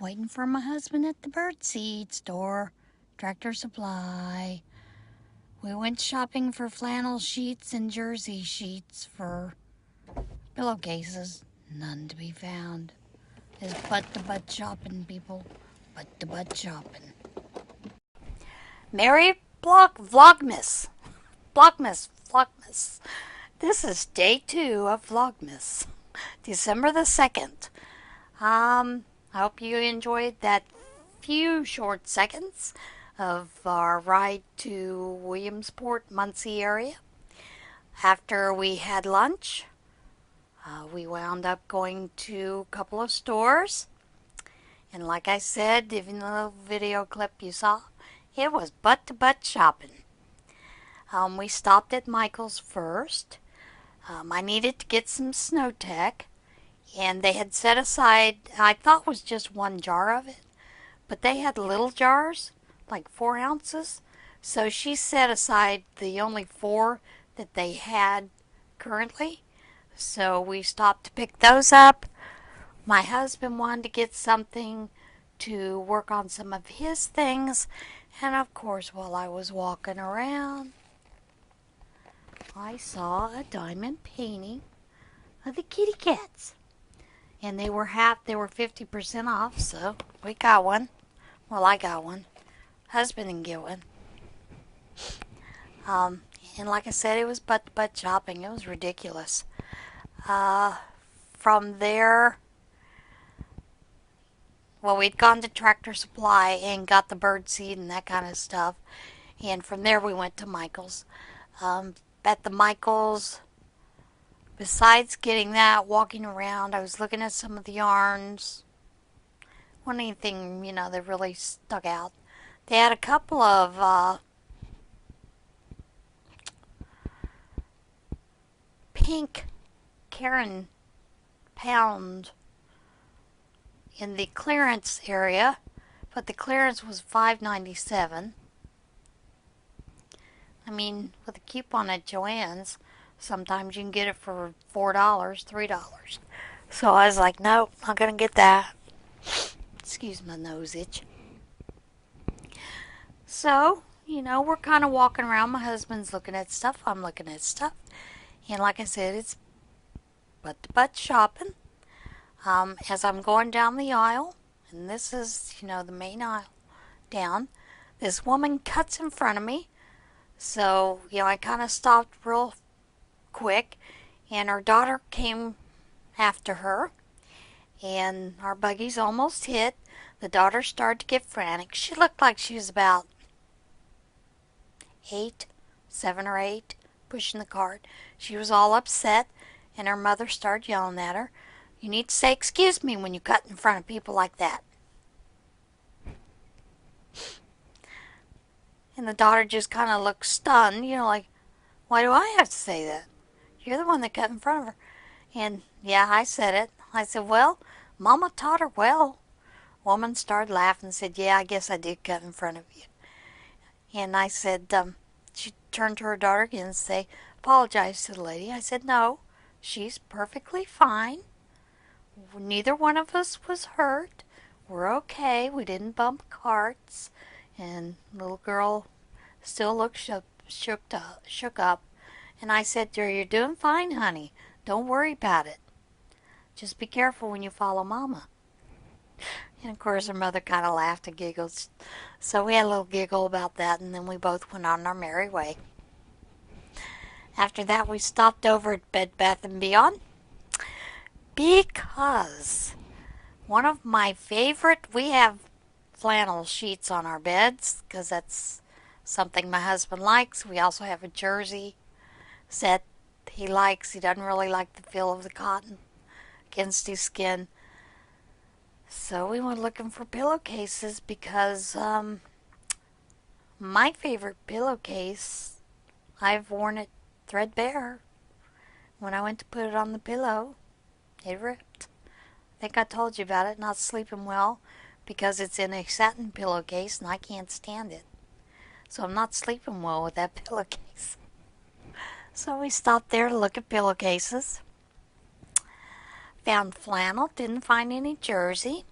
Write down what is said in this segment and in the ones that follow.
waiting for my husband at the birdseed store, Tractor Supply. We went shopping for flannel sheets and jersey sheets for pillowcases. None to be found. It's butt-to-butt shopping, people. Butt-to-butt shopping. Merry Vlogmas. Vlogmas. This is day 2 of Vlogmas. December the 2nd. I hope you enjoyed that few short seconds of our ride to Williamsport, Muncie area. After we had lunch, we wound up going to a couple of stores. And like I said, even the little video clip you saw, it was butt-to-butt shopping. We stopped at Michael's first. I needed to get some snow tech. And they had set aside, I thought it was just one jar of it, but they had little jars, like 4 ounces. So she set aside the only 4 that they had currently. So we stopped to pick those up. My husband wanted to get something to work on some of his things. And of course, while I was walking around, I saw a diamond painting of the kitty cats. And they were 50% off, so we got one. Well, I got one. Husband didn't get one. And like I said, it was butt-to-butt shopping. It was ridiculous. From there, well, we'd gone to Tractor Supply and got the bird seed and that kind of stuff. And from there, we went to Michael's. At the Michael's, besides getting that, walking around, I was looking at some of the yarns. Wasn't anything, that really stuck out. They had a couple of pink Karen pound in the clearance area, but the clearance was $5.97. I mean, with a coupon at Jnwynn's, sometimes you can get it for $4, $3. So I was like, nope, not going to get that. Excuse my nose itch. So, we're kind of walking around. My husband's looking at stuff. I'm looking at stuff. And like I said, it's butt-to-butt shopping. As I'm going down the aisle, and this is, the main aisle down, this woman cuts in front of me. So, I kind of stopped real quick, and our daughter came after her, and our buggies almost hit. The daughter started to get frantic. She looked like she was about 7 or 8, pushing the cart. She was all upset, and her mother started yelling at her. You need to say excuse me when you cut in front of people like that. And the daughter just kind of looked stunned, like, why do I have to say that? You're the one that cut in front of her. And, yeah, I said it. I said, well, Mama taught her well. Woman started laughing and said, yeah, I guess I did cut in front of you. And I said, she turned to her daughter again and said, apologize to the lady. I said, no, she's perfectly fine. Neither one of us was hurt. We're okay. We didn't bump carts. And little girl still looked shook up. And I said to her, you're doing fine, honey. Don't worry about it. Just be careful when you follow Mama. And of course her mother kind of laughed and giggled. So we had a little giggle about that, and then we both went on our merry way. After that, we stopped over at Bed Bath & Beyond. Because one of my favorite, we have flannel sheets on our beds because that's something my husband likes. We also have a jersey set he likes. He doesn't really like the feel of the cotton against his skin. So we went looking for pillowcases because my favorite pillowcase, I've worn it threadbare. When I went to put it on the pillow, it ripped. I think I told you about it, not sleeping well because it's in a satin pillowcase and I can't stand it. So I'm not sleeping well with that pillowcase. So we stopped there to look at pillowcases. Found flannel, didn't find any jersey.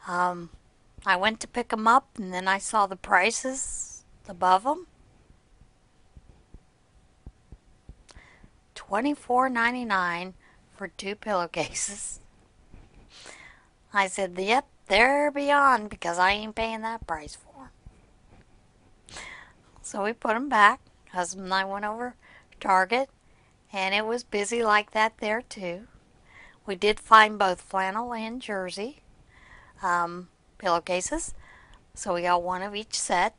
I went to pick them up, and then I saw the prices above them. $24.99 for 2 pillowcases. I said, yep, they're beyond, because I ain't paying that price for them. So we put them back. Husband and I went over to Target, and it was busy like that there too. We did find both flannel and jersey pillowcases, so we got one of each set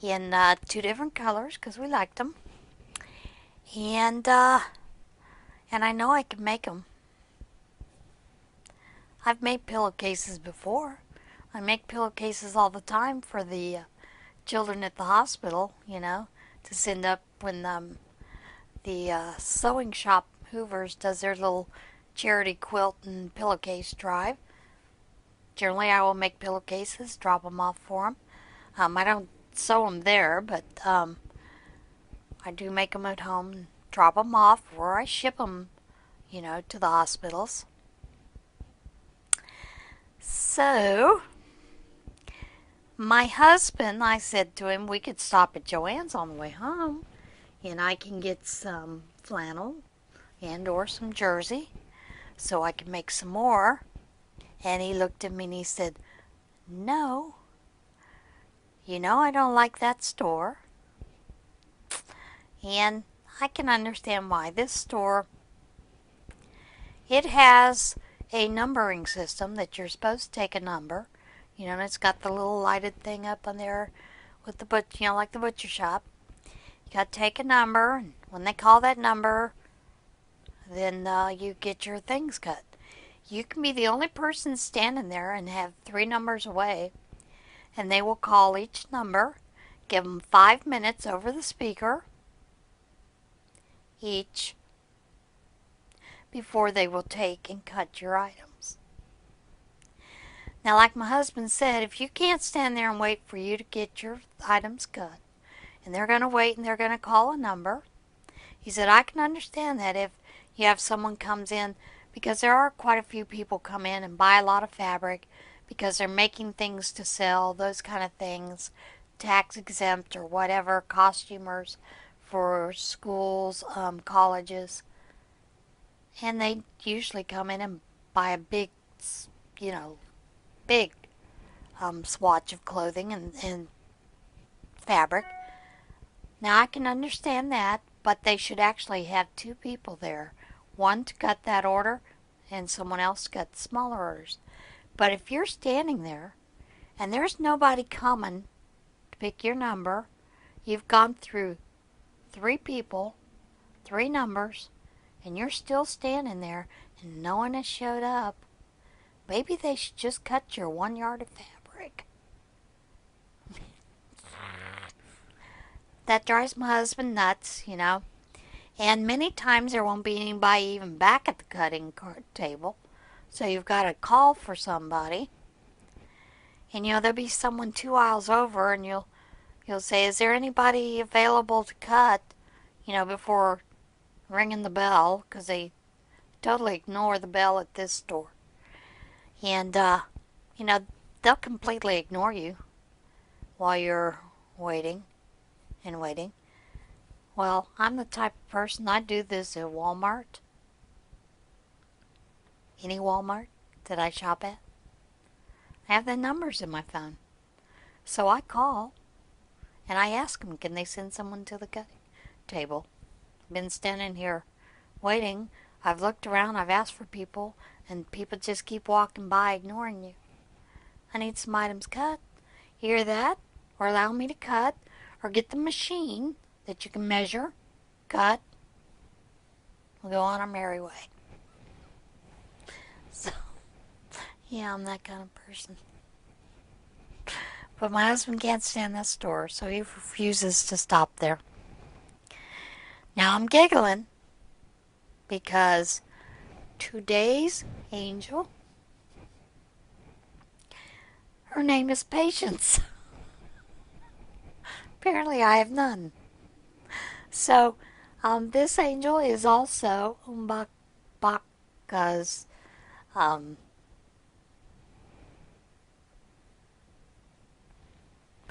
in 2 different colors because we liked them. And I know I can make them. I've made pillowcases before. I make pillowcases all the time for the children at the hospital, to send up when the sewing shop Hoovers does their little charity quilt and pillowcase drive. Generally, I will make pillowcases, drop them off for them. I don't sew them there, but I do make them at home and drop them off, or I ship them, to the hospitals. So, my husband, I said to him, we could stop at Joann's on the way home, and I can get some flannel and or some jersey, so I can make some more. And he looked at me and he said, no, I don't like that store. And I can understand why. This store, it has a numbering system that you're supposed to take a number, and it's got the little lighted thing up on there with the like the butcher shop. You got to take a number, and when they call that number, then you get your things cut. You can be the only person standing there and have 3 numbers away, and they will call each number, give them 5 minutes over the speaker each before they will take and cut your items. Now, like my husband said, if you can't stand there and wait for you to get your items cut, and they're going to wait and they're going to call a number, he said, I can understand that if you have someone comes in, because there are quite a few people come in and buy a lot of fabric because they're making things to sell, those kind of things, tax exempt or whatever, costumers for schools, colleges. And they usually come in and buy a big, big swatch of clothing and fabric. Now, I can understand that, but they should actually have 2 people there. One to cut that order and someone else to cut the smaller orders. But if you're standing there and there's nobody coming to pick your number, you've gone through 3 people, 3 numbers, and you're still standing there and no one has showed up, maybe they should just cut your 1 yard of fabric. That drives my husband nuts, And many times there won't be anybody even back at the cutting table. So you've got to call for somebody. And there'll be someone 2 aisles over, and you'll say, is there anybody available to cut, before ringing the bell, because they totally ignore the bell at this store. And, they'll completely ignore you while you're waiting and waiting. Well, I'm the type of person, I do this at Walmart. Any Walmart that I shop at. I have the numbers in my phone. So I call and I ask them, can they send someone to the cutting table? I've been standing here waiting. I've looked around, I've asked for people, and people just keep walking by ignoring you. I need some items cut. Hear that? Or allow me to cut, or get the machine that you can measure, cut. We'll go on our merry way. So, yeah, I'm that kind of person. But my husband can't stand that store, so he refuses to stop there. Now I'm giggling because today's angel, her name is Patience. Apparently I have none. So, this angel is also Umbaka's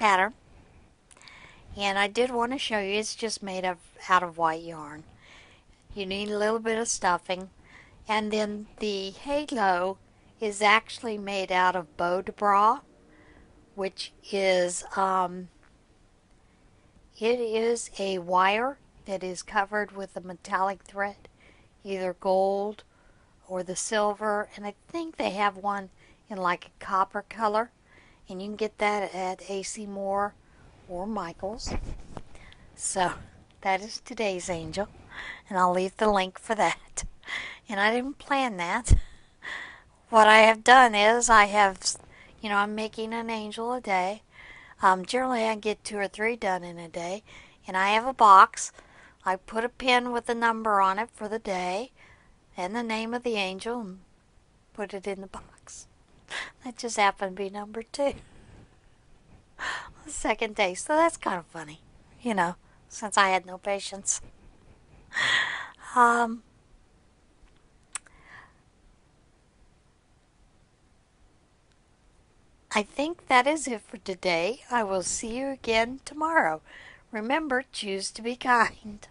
pattern. And I did want to show you, it's just made out of white yarn. You need a little bit of stuffing. And then the halo is actually made out of bow de bras, which is, it is a wire that is covered with a metallic thread, either gold or the silver. And I think they have one in like a copper color. And you can get that at AC Moore or Michael's. So that is today's angel, and I'll leave the link for that. And I didn't plan that. What I have done is I'm making an angel a day. Generally I get 2 or 3 done in a day, and I have a box. I put a pin with a number on it for the day and the name of the angel and put it in the box. That just happened to be number 2. The second day, so that's kind of funny, since I had no patience. I think that is it for today. I will see you again tomorrow. Remember, choose to be kind.